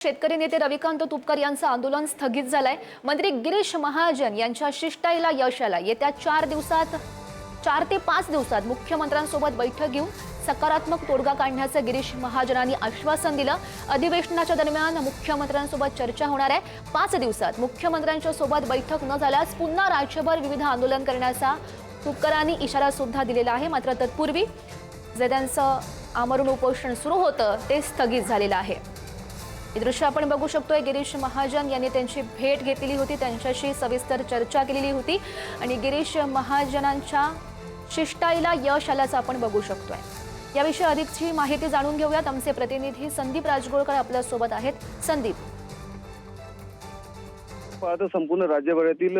शेतकरी नेते रविकांत तुपकर यांचं आंदोलन स्थगित झालंय। मंत्री गिरीश महाजन यांच्या शिष्टाईला यश आलं। येत्या 4 ते 5 दिवसात मुख्यमंत्र्यांसोबत बैठक घेऊन सकारात्मक तोडगा काढण्याचं गिरीश महाजनांनी आश्वासन दिलं। अधिवेशनाच्या दरम्यान मुख्यमंत्र्यांसोबत चर्चा होणार आहे। 5 दिवसात मुख्यमंत्र्यांच्या सोबत बैठक न झाल्यास पुन्हा राज्यभर विविध आंदोलन करण्याचा तुपकरांनी इशारा सुद्धा दिलेला आहे। मात्र तत्पूर्वी जे त्यांचं आमरण उपोषण सुरू होतं ते स्थगित झालेलं आहे। हे दृश्य आपण बघू शकतोय। गिरीश महाजन यांनी त्यांची भेट घेतलेली होती, त्यांच्याशी सविस्तर चर्चा केलेली होती आणि गिरीश महाजनांच्या शिष्टाईला यश आल्याचं आपण बघू शकतोय। याविषयी अधिकची माहिती जाणून घेऊयात। आमचे प्रतिनिधी संदीप राजगोळकर आपल्या सोबत आहेत। संदीप, आता संपूर्ण राज्यभरातील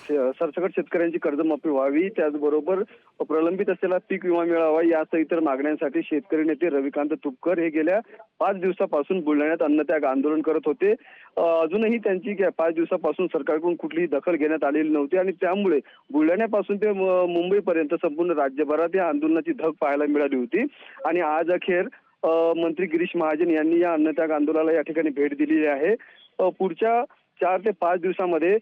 सरसकट शेतकऱ्यांची कर्जमाफी व्हावी, त्याचबरोबर प्रलंबित असलेला पीक विमा मिळावा यासह इतर मागण्यांसाठी शेतकरी नेते रविकांत तुपकर हे गेल्या 5 दिवसापासून बुलढाण्यात अन्नत्याग आंदोलन करत होते। अजूनही त्यांची 5 दिवसापासून सरकारकडून कुठलीही दखल घेण्यात आलेली नव्हती आणि त्यामुळे बुलढाण्यापासून ते मुंबईपर्यंत संपूर्ण राज्यभरात या आंदोलनाची धग पाहायला मिळाली होती। आणि आज अखेर मंत्री गिरीश महाजन यांनी या अन्नत्याग आंदोलनाला या ठिकाणी भेट दिलेली आहे। पुढच्या 4 ते 5 दिवसांमध्ये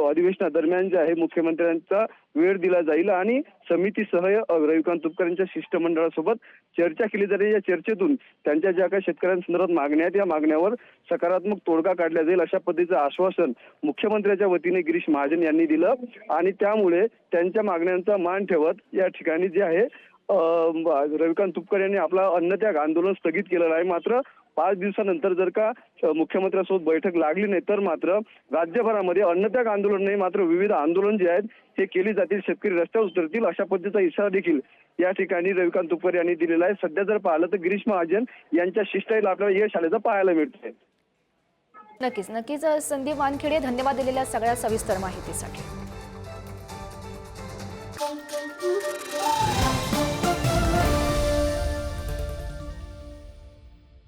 अधिवेशनादरम्यान जे आहे मुख्यमंत्र्यांचा वेळ दिला जाईल आणि समितीसह रविकांत तुपकर यांच्या शिष्टमंडळासोबत चर्चा केली जाईल। या चर्चेतून त्यांच्या ज्या काही शेतकऱ्यांसंदर्भात मागण्या आहेत या मागण्यावर सकारात्मक तोडगा काढला जाईल अशा पद्धतीचं आश्वासन मुख्यमंत्र्यांच्या वतीने गिरीश महाजन यांनी दिलं आणि त्यामुळे त्यांच्या मागण्यांचा मान ठेवत या ठिकाणी जे आहे रविकांत तुपकर यांनी आपला अन्नत्याग आंदोलन स्थगित केलेलं आहे। मात्र 5 दिवसानंतर जर का मुख्यमंत्र्यांसोबत बैठक लागली नाही तर मात्र राज्यभरामध्ये अन्नत्याग आंदोलन नाही मात्र विविध आंदोलन जे आहेत ते केली जातील, शेतकरी रस्त्यावर उतरतील अशा पद्धतीचा इशारा देखील या ठिकाणी रविकांत तुपकर यांनी दिलेला आहे। सध्या जर पाहिलं तर गिरीश महाजन यांच्या शिष्टाईला आपल्याला यश आल्याचं पाहायला मिळतंय। नक्कीच संदीप वानखेडे, धन्यवाद दिलेल्या सगळ्या सविस्तर माहितीसाठी।